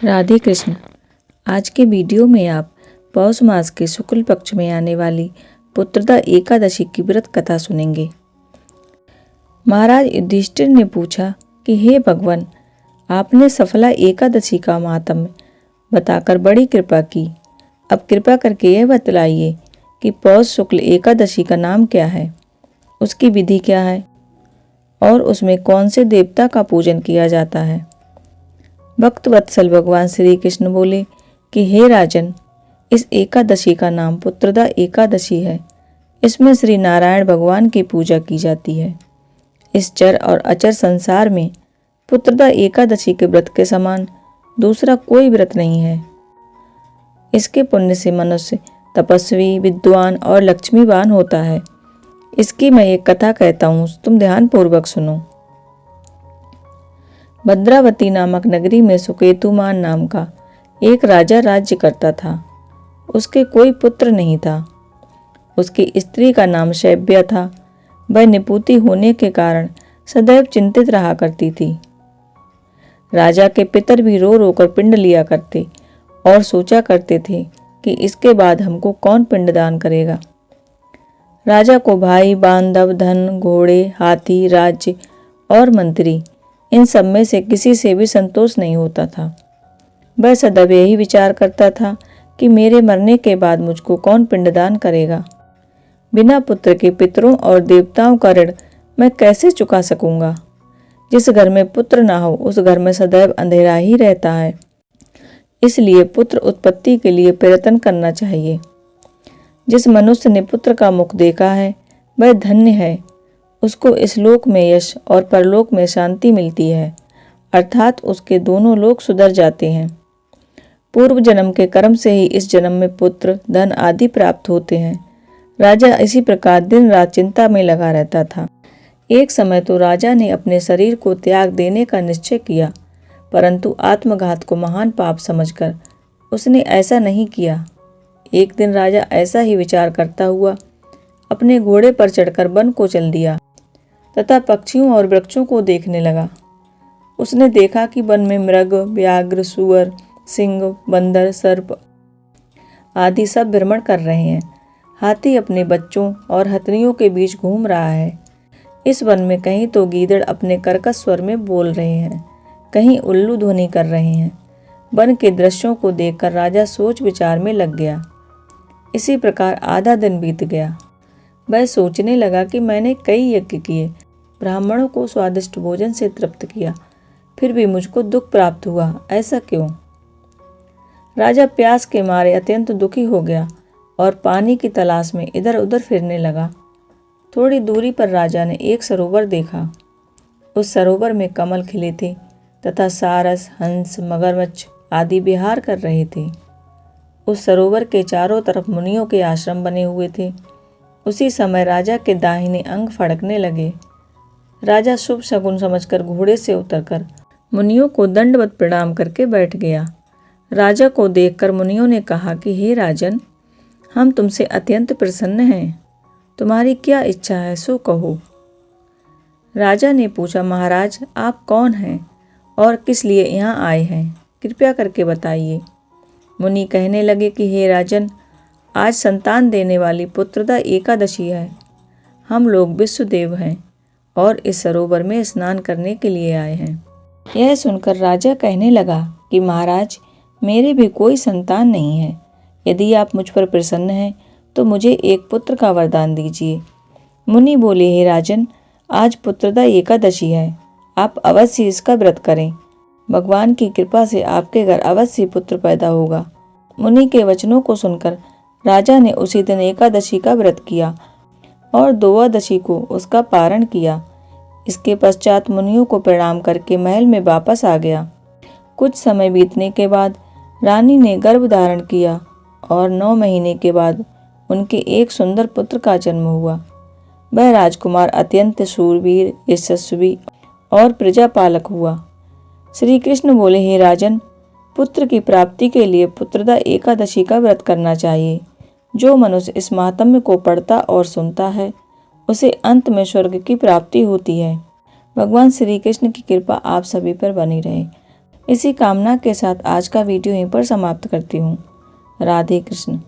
राधे कृष्ण। आज के वीडियो में आप पौष मास के शुक्ल पक्ष में आने वाली पुत्रदा एकादशी की व्रत कथा सुनेंगे। महाराज युधिष्ठिर ने पूछा कि हे भगवान, आपने सफला एकादशी का माहात्म्य बताकर बड़ी कृपा की। अब कृपा करके यह बतलाइए कि पौष शुक्ल एकादशी का नाम क्या है, उसकी विधि क्या है और उसमें कौन से देवता का पूजन किया जाता है। भक्त वत्सल भगवान श्री कृष्ण बोले कि हे राजन, इस एकादशी का नाम पुत्रदा एकादशी है। इसमें श्री नारायण भगवान की पूजा की जाती है। इस चर और अचर संसार में पुत्रदा एकादशी के व्रत के समान दूसरा कोई व्रत नहीं है। इसके पुण्य से मनुष्य तपस्वी, विद्वान और लक्ष्मीवान होता है। इसकी मैं एक कथा कहता हूँ, तुम ध्यान पूर्वक सुनो। भद्रावती नामक नगरी में सुकेतुमान नाम का एक राजा राज्य करता था। उसके कोई पुत्र नहीं था। उसकी स्त्री का नाम शैब्या था। वह निपुती होने के कारण सदैव चिंतित रहा करती थी। राजा के पितर भी रो रो कर पिंड लिया करते और सोचा करते थे कि इसके बाद हमको कौन पिंडदान करेगा। राजा को भाई, बांधव, धन, घोड़े, हाथी, राज्य और मंत्री, इन सब में से किसी से भी संतोष नहीं होता था। वह सदैव यही विचार करता था कि मेरे मरने के बाद मुझको कौन पिंडदान करेगा। बिना पुत्र के पितरों और देवताओं का ऋण मैं कैसे चुका सकूंगा। जिस घर में पुत्र ना हो उस घर में सदैव अंधेरा ही रहता है। इसलिए पुत्र उत्पत्ति के लिए प्रयत्न करना चाहिए। जिस मनुष्य ने पुत्र का मुख देखा है वह धन्य है। उसको इस लोक में यश और परलोक में शांति मिलती है, अर्थात उसके दोनों लोक सुधर जाते हैं। पूर्व जन्म के कर्म से ही इस जन्म में पुत्र, धन आदि प्राप्त होते हैं। राजा इसी प्रकार दिन रात चिंता में लगा रहता था। एक समय तो राजा ने अपने शरीर को त्याग देने का निश्चय किया, परंतु आत्मघात को महान पाप समझकर उसने ऐसा नहीं किया। एक दिन राजा ऐसा ही विचार करता हुआ अपने घोड़े पर चढ़कर वन को चल दिया तथा पक्षियों और वृक्षों को देखने लगा। उसने देखा कि वन में मृग, व्याघ्र, सूअर, सिंह, बंदर, सर्प आदि सब भ्रमण कर रहे हैं। हाथी अपने बच्चों और हथनियों के बीच घूम रहा है। इस वन में कहीं तो गीदड़ अपने कर्कश स्वर में बोल रहे हैं, कहीं उल्लू ध्वनि कर रहे हैं। वन के दृश्यों को देखकर राजा सोच विचार में लग गया। इसी प्रकार आधा दिन बीत गया। वह सोचने लगा कि मैंने कई यज्ञ किए, ब्राह्मणों को स्वादिष्ट भोजन से तृप्त किया, फिर भी मुझको दुख प्राप्त हुआ, ऐसा क्यों। राजा प्यास के मारे अत्यंत दुखी हो गया और पानी की तलाश में इधर उधर फिरने लगा। थोड़ी दूरी पर राजा ने एक सरोवर देखा। उस सरोवर में कमल खिले थे तथा सारस, हंस, मगरमच्छ आदि विहार कर रहे थे। उस सरोवर के चारों तरफ मुनियों के आश्रम बने हुए थे। उसी समय राजा के दाहिने अंग फड़कने लगे। राजा शुभ शकुन समझकर घोड़े से उतरकर मुनियों को दंडवत प्रणाम करके बैठ गया। राजा को देखकर मुनियों ने कहा कि हे राजन, हम तुमसे अत्यंत प्रसन्न हैं। तुम्हारी क्या इच्छा है सो कहो। राजा ने पूछा, महाराज आप कौन हैं और किस लिए यहाँ आए हैं, कृपया करके बताइए। मुनि कहने लगे कि हे राजन, आज संतान देने वाली पुत्रदा एकादशी है। हम लोग विश्वदेव हैं और इस सरोवर में स्नान करने के लिए आए हैं। यह सुनकर राजा कहने लगा कि महाराज, मेरे भी कोई संतान नहीं है। यदि आप मुझ पर प्रसन्न हैं तो मुझे एक पुत्र का वरदान दीजिए। मुनि बोले, हे राजन, आज पुत्रदा एकादशी है, आप अवश्य इसका व्रत करें। भगवान की कृपा से आपके घर अवश्य पुत्र पैदा होगा। मुनि के वचनों को सुनकर राजा ने उसी दिन एकादशी का व्रत किया और द्वादशी को उसका पारण किया। इसके पश्चात मुनियों को प्रणाम करके महल में वापस आ गया। कुछ समय बीतने के बाद रानी ने गर्भ धारण किया और 9 महीने के बाद उनके एक सुंदर पुत्र का जन्म हुआ। वह राजकुमार अत्यंत शूरवीर, यशस्वी और प्रजापालक हुआ। श्री कृष्ण बोले, हे राजन, पुत्र की प्राप्ति के लिए पुत्रदा एकादशी का व्रत करना चाहिए। जो मनुष्य इस महात्म्य को पढ़ता और सुनता है उसे अंत में स्वर्ग की प्राप्ति होती है। भगवान श्री कृष्ण की कृपा आप सभी पर बनी रहे। इसी कामना के साथ आज का वीडियो यहीं पर समाप्त करती हूँ। राधे कृष्ण।